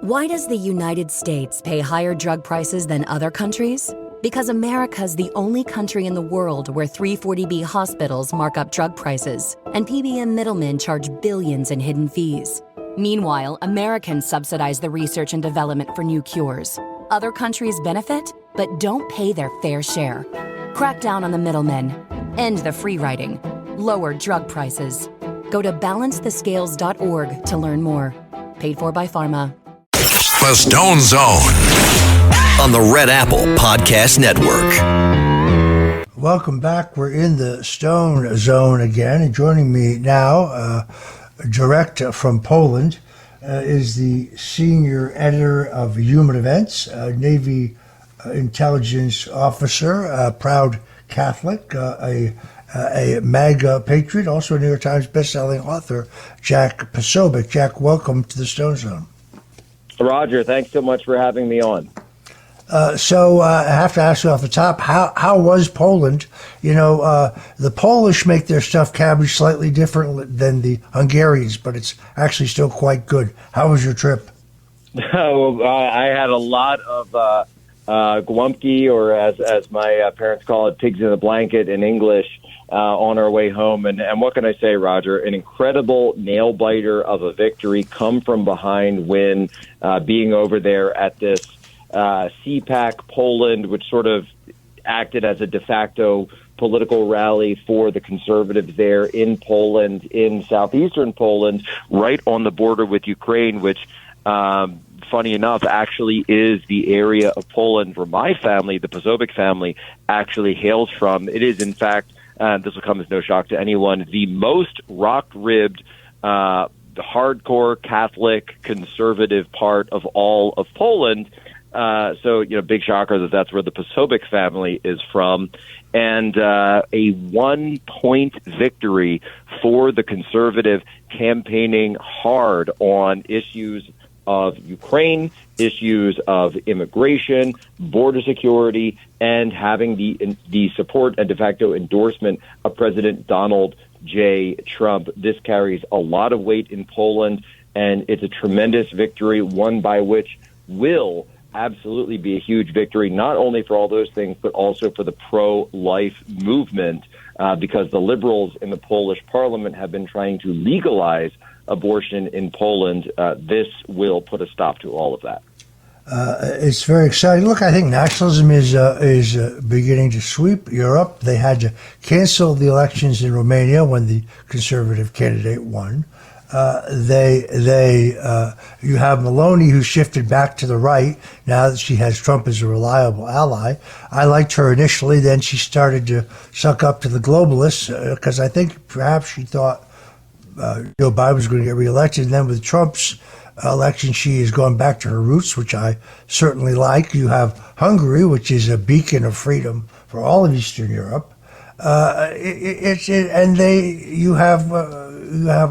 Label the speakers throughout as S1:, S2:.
S1: Why does the United States pay higher drug prices than other countries? Because America's the only country in the world where 340B hospitals mark up drug prices and PBM middlemen charge billions in hidden fees. Meanwhile, Americans subsidize the research and development for new cures. Other countries benefit, but don't pay their fair share. Crack down on the middlemen. End the free riding. Lower drug prices. Go to balancethescales.org to learn more. Paid for by Pharma.
S2: The Stone Zone on the Red Apple Podcast Network.
S3: Welcome back. We're in the Stone Zone again, and joining me now, direct from Poland, is the senior editor of Human Events, Navy intelligence officer, a proud Catholic, a MAGA patriot, also a New York Times bestselling author, Jack Posobiec. Jack, welcome to the Stone Zone.
S4: Roger, thanks so much for having me on.
S3: So I have to ask you off the top, how was Poland? You know, the Polish make their stuffed cabbage slightly different than the Hungarians, but it's actually still quite good. How was your trip?
S4: Well, I had a lot of Głąbki, or as my parents call it, pigs in a blanket in English, on our way home. And what can I say, Roger? An incredible nail-biter of a victory, come from behind win, being over there at this CPAC Poland, which sort of acted as a de facto political rally for the conservatives there in Poland, in southeastern Poland, right on the border with Ukraine, which, funny enough, actually is the area of Poland where my family, the Posobiec family, actually hails from. It is, in fact, this will come as no shock to anyone, the most rock-ribbed, hardcore Catholic conservative part of all of Poland. So, big shocker that that's where the Posobiec family is from. And a 1-point victory for the conservative, campaigning hard on issues of Ukraine, issues of immigration, border security, and having the support and de facto endorsement of President Donald J. Trump. This carries a lot of weight in Poland, and it's a tremendous victory, one by which will absolutely be a huge victory, not only for all those things, but also for the pro-life movement, because the liberals in the Polish parliament have been trying to legalize abortion in Poland. This will put a stop to all of that.
S3: It's very exciting. Look, I think nationalism is beginning to sweep Europe. They had to cancel the elections in Romania when the conservative candidate won. You have Meloni, who shifted back to the right now that she has Trump as a reliable ally. I liked her initially, then she started to suck up to the globalists, because I think perhaps she thought Joe Biden was going to get reelected. And then with Trump's election, she has gone back to her roots, which I certainly like. You have Hungary, which is a beacon of freedom for all of Eastern Europe. You have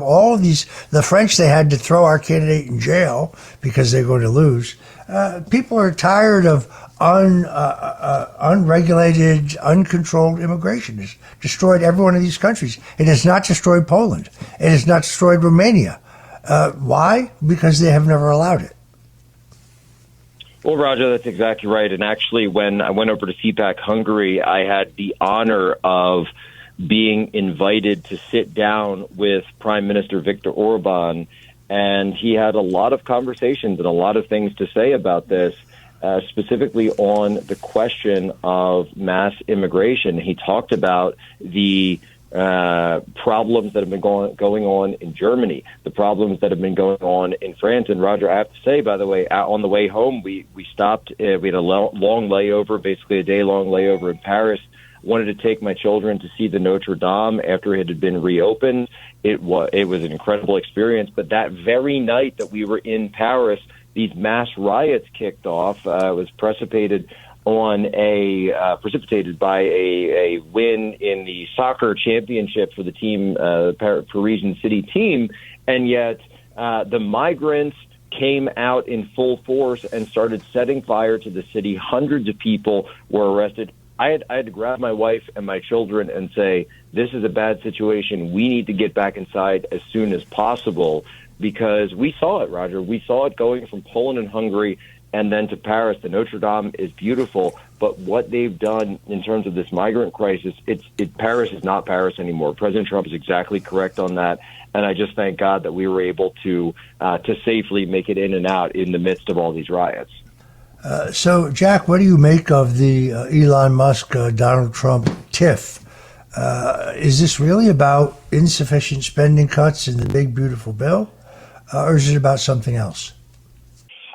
S3: all of these. The French, they had to throw our candidate in jail because they're going to lose. People are tired of unregulated, uncontrolled immigration. It's destroyed every one of these countries. It has not destroyed Poland. It has not destroyed Romania. Why? Because they have never allowed it.
S4: Well, Roger, that's exactly right. And actually, when I went over to CPAC Hungary, I had the honor of being invited to sit down with Prime Minister Viktor Orban, and he had a lot of conversations and a lot of things to say about this, specifically on the question of mass immigration. He talked about the problems that have been going on in Germany, the problems that have been going on in France. And Roger, I have to say, by the way, on the way home, we stopped. We had a long layover, basically a day-long layover in Paris. Wanted to take my children to see the Notre Dame after it had been reopened. It was an incredible experience. But that very night that we were in Paris, these mass riots kicked off. It was precipitated by a win in the soccer championship for the team, Parisian City team, and yet the migrants came out in full force and started setting fire to the city. Hundreds of people were arrested. I had to grab my wife and my children and say, this is a bad situation. We need to get back inside as soon as possible, because we saw it, Roger. We saw it going from Poland and Hungary and then to Paris. The Notre Dame is beautiful, but what they've done in terms of this migrant crisis, Paris is not Paris anymore. President Trump is exactly correct on that, and I just thank God that we were able to safely make it in and out in the midst of all these riots.
S3: So, Jack, what do you make of the Elon Musk, Donald Trump tiff? Is this really about insufficient spending cuts in the big, beautiful bill, or is it about something else?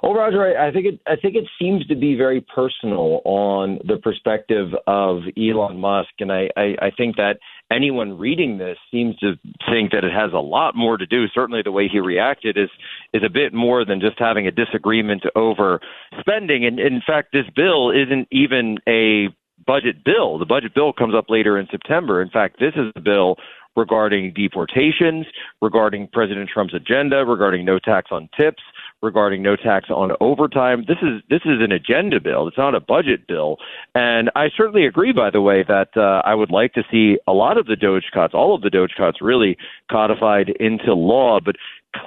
S4: Well, Roger, I think it seems to be very personal on the perspective of Elon Musk, and I think that anyone reading this seems to think that it has a lot more to do. Certainly, the way he reacted is a bit more than just having a disagreement over spending. And in fact, this bill isn't even a budget bill. The budget bill comes up later in September. In fact, this is a bill regarding deportations, regarding President Trump's agenda, regarding no tax on tips, regarding no tax on overtime. This is an agenda bill. It's not a budget bill. And I certainly agree, by the way, that I would like to see a lot of the DOGE cuts, all of the DOGE cuts really codified into law. But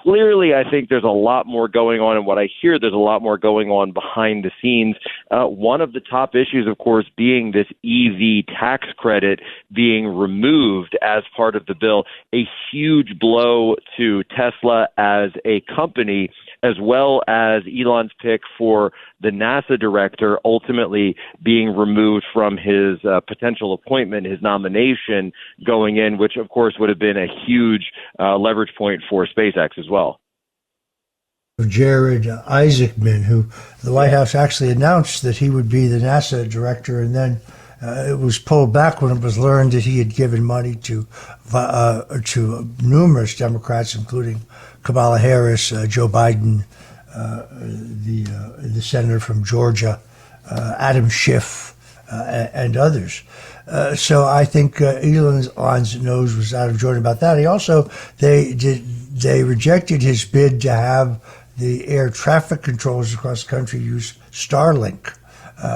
S4: clearly, I think there's a lot more going on. And what I hear, there's a lot more going on behind the scenes. One of the top issues, of course, being this EV tax credit being removed as part of the bill, a huge blow to Tesla as a company, as well as Elon's pick for the NASA director ultimately being removed from his potential appointment, his nomination going in, which, of course, would have been a huge leverage point for SpaceX as well.
S3: Jared Isaacman, who the White House actually announced that he would be the NASA director, and then it was pulled back when it was learned that he had given money to numerous Democrats, including Kamala Harris, Joe Biden, the senator from Georgia, Adam Schiff, and others. So I think Elon's nose was out of joint about that. He also they rejected his bid to have the air traffic controllers across the country use Starlink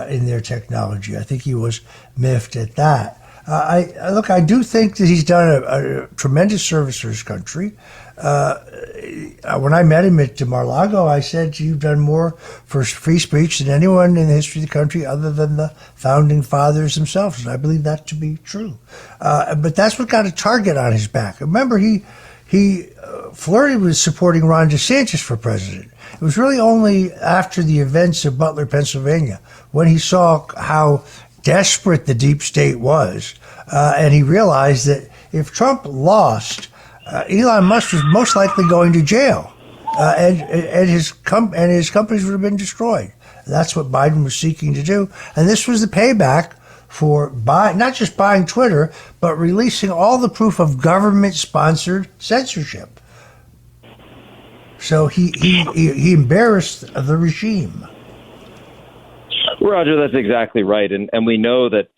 S3: in their technology. I think he was miffed at that. I do think that he's done a tremendous service for his country. When I met him at Mar-a-Lago, I said, you've done more for free speech than anyone in the history of the country other than the founding fathers themselves. And I believe that to be true. But that's what got a target on his back. Remember, he flirted with supporting Ron DeSantis for president. It was really only after the events of Butler, Pennsylvania, when he saw how desperate the deep state was, and he realized that if Trump lost, Elon Musk was most likely going to jail, and his companies would have been destroyed. That's what Biden was seeking to do, and this was the payback for not just buying Twitter, but releasing all the proof of government-sponsored censorship. So he embarrassed the regime.
S4: Roger, that's exactly right, and we know that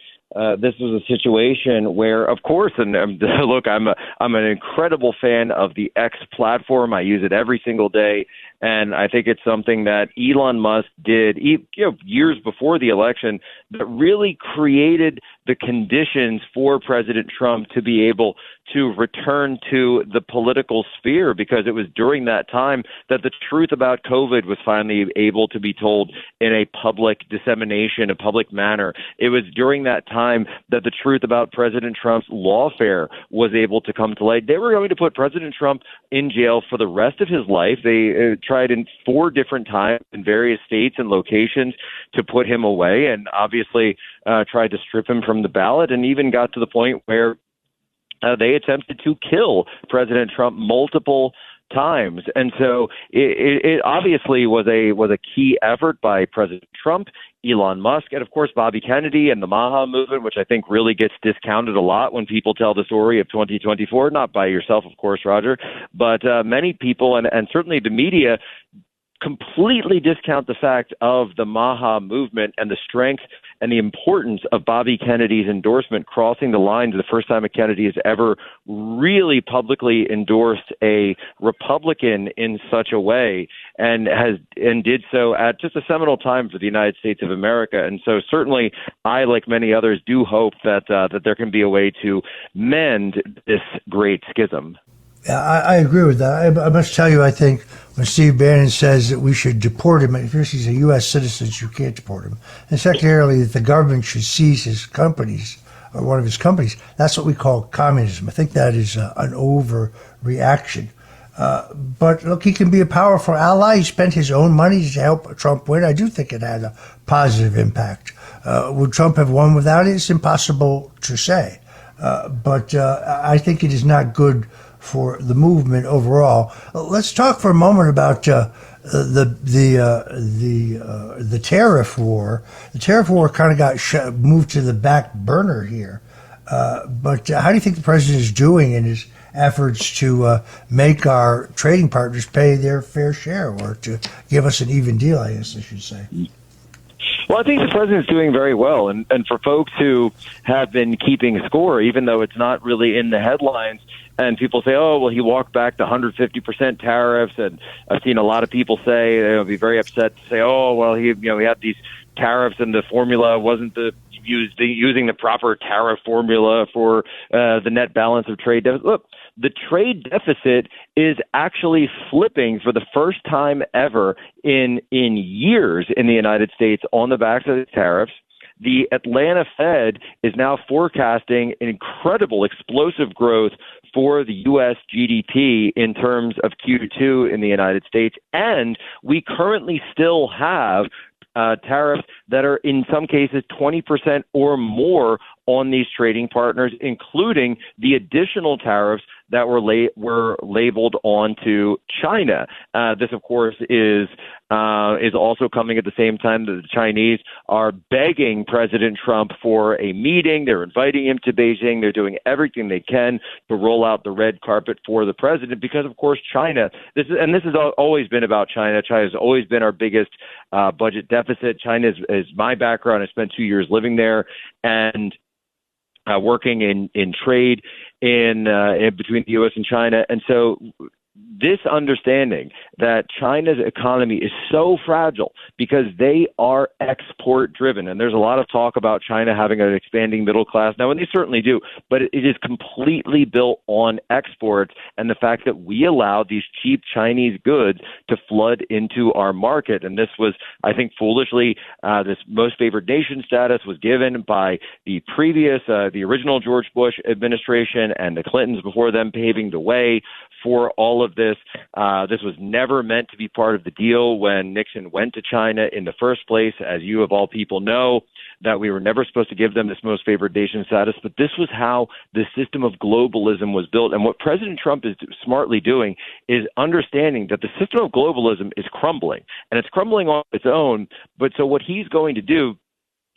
S4: this was a situation where, of course, and look, I'm an incredible fan of the X platform. I use it every single day, and I think it's something that Elon Musk did, years before the election, that really created the conditions for President Trump to be able to return to the political sphere, because it was during that time that the truth about COVID was finally able to be told in a public dissemination, a public manner. It was during that time that the truth about President Trump's lawfare was able to come to light. They were going to put President Trump in jail for the rest of his life. They tried in 4 different times in various states and locations to put him away, and obviously tried to strip him from the ballot, and even got to the point where they attempted to kill President Trump multiple times. And so it obviously was a key effort by President Trump, Elon Musk, and of course Bobby Kennedy and the Maha movement, which I think really gets discounted a lot when people tell the story of 2024, not by yourself, of course, Roger, but many people and certainly the media completely discount the fact of the Maha movement and the strength and the importance of Bobby Kennedy's endorsement, crossing the lines the first time a Kennedy has ever really publicly endorsed a Republican in such a way, and did so at just a seminal time for the United States of America. And so certainly I, like many others, do hope that there can be a way to mend this great schism.
S3: Yeah, I agree with that. I must tell you, I think when Steve Bannon says that we should deport him, if he's a U.S. citizen, you can't deport him. And secondarily, that the government should seize his companies, or one of his companies, that's what we call communism. I think that is an overreaction. But look, he can be a powerful ally. He spent his own money to help Trump win. I do think it had a positive impact. Would Trump have won without it? It's impossible to say. But I think it is not good for the movement overall. Let's talk for a moment about the tariff war. The tariff war kind of got moved to the back burner here. But how do you think the president is doing in his efforts to make our trading partners pay their fair share, or to give us an even deal, I guess I should say?
S4: Well, I think the president's doing very well. And for folks who have been keeping score, even though it's not really in the headlines, and people say, oh, well, he walked back to 150% tariffs. And I've seen a lot of people say, they'll be very upset to say, oh, well, he had these tariffs and the formula wasn't using the proper tariff formula for the net balance of trade deficit. Look, the trade deficit is actually flipping for the first time ever in years in the United States on the backs of the tariffs. The Atlanta Fed is now forecasting an incredible explosive growth for the U.S. GDP in terms of Q2 in the United States. And we currently still have tariffs that are in some cases 20% or more on these trading partners, including the additional tariffs that were labeled onto China. This, of course, is also coming at the same time that the Chinese are begging President Trump for a meeting. They're inviting him to Beijing. They're doing everything they can to roll out the red carpet for the president because, of course, China. This has always been about China. China has always been our biggest budget deficit. China is my background. I spent 2 years living there and working in trade in between the U.S. and China. And so this understanding that China's economy is so fragile because they are export driven. And there's a lot of talk about China having an expanding middle class now, and they certainly do, but it is completely built on exports and the fact that we allow these cheap Chinese goods to flood into our market. And this was, I think, foolishly, this most favored nation status was given by the previous, the original George Bush administration and the Clintons before them, paving the way for all of this. This was never meant to be part of the deal when Nixon went to China in the first place, as you of all people know, that we were never supposed to give them this most favored nation status. But this was how the system of globalism was built. And what President Trump is smartly doing is understanding that the system of globalism is crumbling, and it's crumbling on its own. But so what he's going to do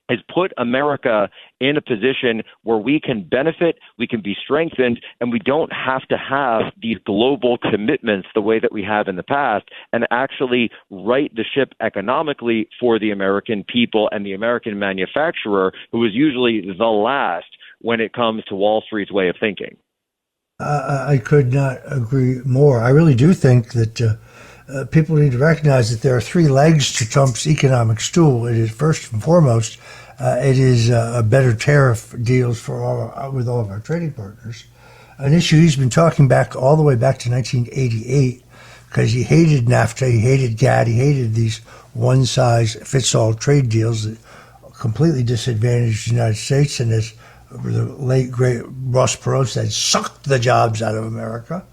S4: is put America in a position where we can benefit, we can be strengthened, and we don't have to have these global commitments the way that we have in the past, and actually right the ship economically for the American people and the American manufacturer, who is usually the last when it comes to Wall Street's way of thinking.
S3: I could not agree more. I really do think that people need to recognize that there are three legs to Trump's economic stool. It is first and foremost, it is better tariff deals with all of our trading partners. An issue he's been talking back all the way back to 1988, because he hated NAFTA, he hated GATT, he hated these one-size-fits-all trade deals that completely disadvantaged the United States, and as the late, great Ross Perot said, sucked the jobs out of America.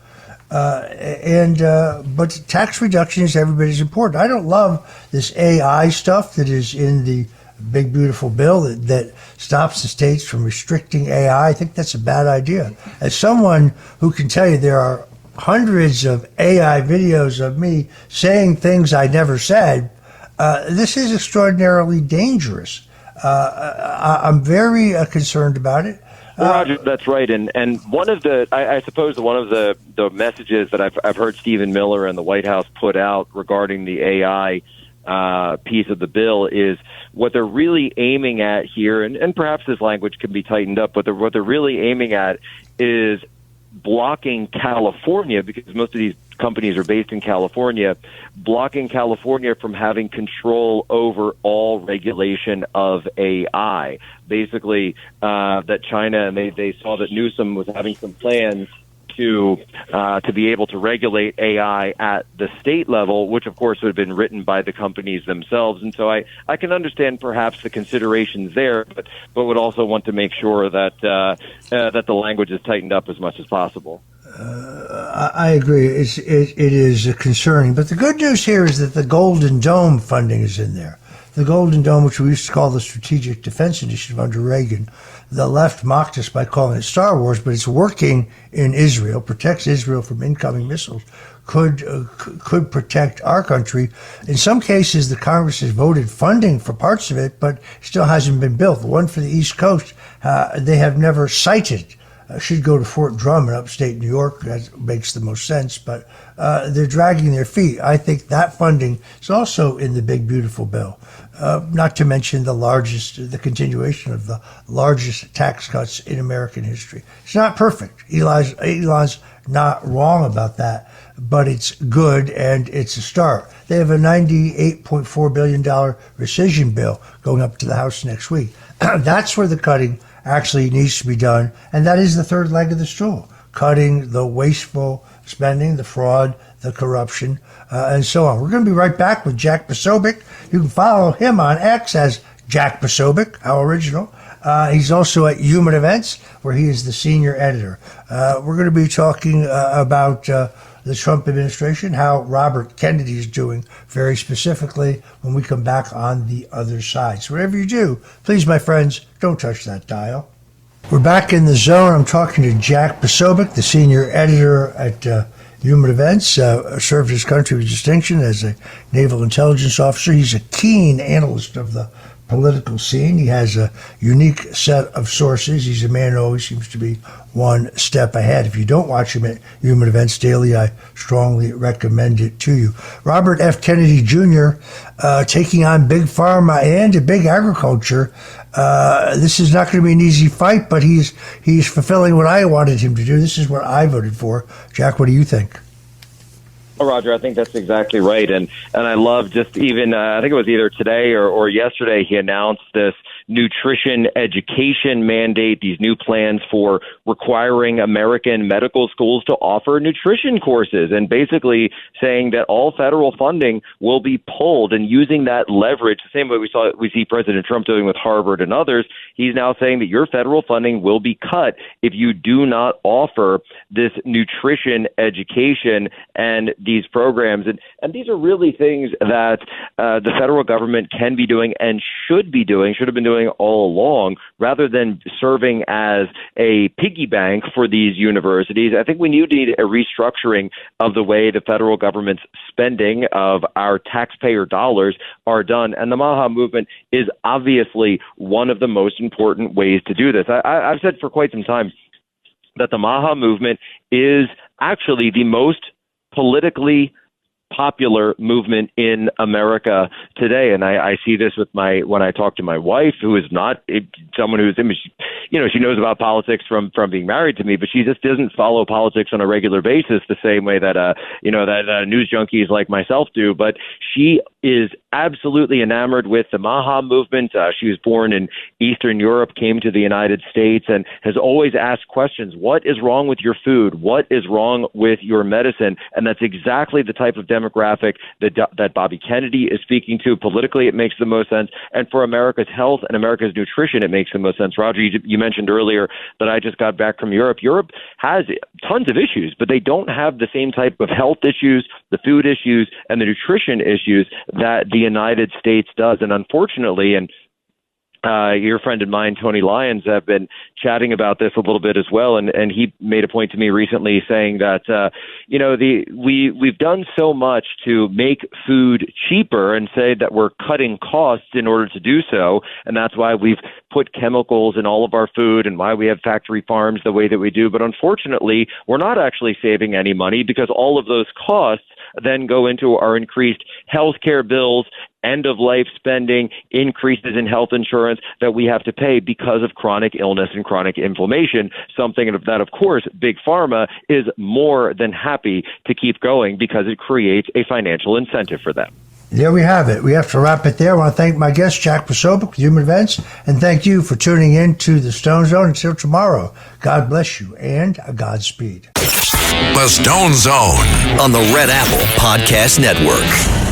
S3: But tax reduction is every bit as important. I don't love this AI stuff that is in the big, beautiful bill that stops the states from restricting AI. I think that's a bad idea. As someone who can tell you there are hundreds of AI videos of me saying things I never said, this is extraordinarily dangerous. I'm very concerned about it.
S4: Well, Roger, that's right. And one of the, I suppose one of the messages that I've heard Stephen Miller and the White House put out regarding the AI piece of the bill is what they're really aiming at here, and perhaps this language can be tightened up, but what they're really aiming at is blocking California, because most of these companies are based in California, blocking California from having control over all regulation of AI. Basically, that China, and they saw that Newsom was having some plans to be able to regulate AI at the state level, which of course would have been written by the companies themselves. And so I can understand perhaps the considerations there, but would also want to make sure that that the language is tightened up as much as possible.
S3: I agree. It is concerning. But the good news here is that the Golden Dome funding is in there. The Golden Dome, which we used to call the Strategic Defense Initiative under Reagan, the left mocked us by calling it Star Wars, but it's working in Israel, protects Israel from incoming missiles, could protect our country. In some cases, the Congress has voted funding for parts of it, but still hasn't been built. The one for the East Coast, they have never cited. Should go to Fort Drum in upstate New York. That makes the most sense, but they're dragging their feet. I think that funding is also in the big, beautiful bill. Not to mention the continuation of the largest tax cuts in American history. It's not perfect. Elon's not wrong about that, but it's good and it's a start. They have a $98.4 billion rescission bill going up to the House next week. That's where the cutting actually needs to be done, and that is the third leg of the stool, cutting the wasteful spending, the fraud, the corruption, and so on. We're going to be right back with Jack Posobiec. You can follow him on X as Jack Posobiec, how original. He's also at Human Events, where he is the senior editor. We're going to be talking about the Trump administration, how Robert Kennedy is doing very specifically when we come back on the other side. So whatever you do, please, my friends, don't touch that dial. We're back in the zone. I'm talking to Jack Posobiec, the senior editor at Human Events, served his country with distinction as a naval intelligence officer. He's a keen analyst of the political scene. He has a unique set of sources. He's a man who always seems to be one step ahead. If you don't watch him at Human Events Daily, I strongly recommend it to you. Robert F. Kennedy Jr. Taking on big pharma and big agriculture. This is not going to be an easy fight, but he's fulfilling what I wanted him to do. This is what I voted for. Jack, what do you think?
S4: Oh, Roger, I think that's exactly right. And I love just even, I think it was either today or yesterday, he announced this nutrition education mandate, these new plans for requiring American medical schools to offer nutrition courses, and basically saying that all federal funding will be pulled, and using that leverage, the same way we see President Trump doing with Harvard and others. He's now saying that your federal funding will be cut if you do not offer this nutrition education and these programs. And these are really things that the federal government can be doing and should have been doing all along, rather than serving as a piggy bank for these universities. I think we need a restructuring of the way the federal government's spending of our taxpayer dollars are done. And the MAHA movement is obviously one of the most important ways to do this. I've said for quite some time that the MAHA movement is actually the most politically popular movement in America today. And I see this with when I talk to my wife, who is not someone who's, she knows about politics from being married to me, but she just doesn't follow politics on a regular basis the same way that, news junkies like myself do. But she is absolutely enamored with the MAHA movement. She was born in Eastern Europe, came to the United States, and has always asked questions. What is wrong with your food? What is wrong with your medicine? And that's exactly the type of demographic that Bobby Kennedy is speaking to. Politically, it makes the most sense. And for America's health and America's nutrition, it makes the most sense. Roger, you mentioned earlier that I just got back from Europe. Europe has tons of issues, but they don't have the same type of health issues, the food issues, and the nutrition issues that the United States does. And unfortunately, and your friend and mine, Tony Lyons, have been chatting about this a little bit as well, and he made a point to me recently saying that we've done so much to make food cheaper and say that we're cutting costs in order to do so, and that's why we've put chemicals in all of our food and why we have factory farms the way that we do. But unfortunately, we're not actually saving any money, because all of those costs then go into our increased healthcare bills, end-of-life spending, increases in health insurance that we have to pay because of chronic illness and chronic inflammation, something that, of course, Big Pharma is more than happy to keep going because it creates a financial incentive for them.
S3: There we have it. We have to wrap it there. I want to thank my guest, Jack Posobiec with Human Events, and thank you for tuning in to the Stone Zone. Until tomorrow, God bless you and a Godspeed.
S2: The Stone Zone on the Red Apple Podcast Network.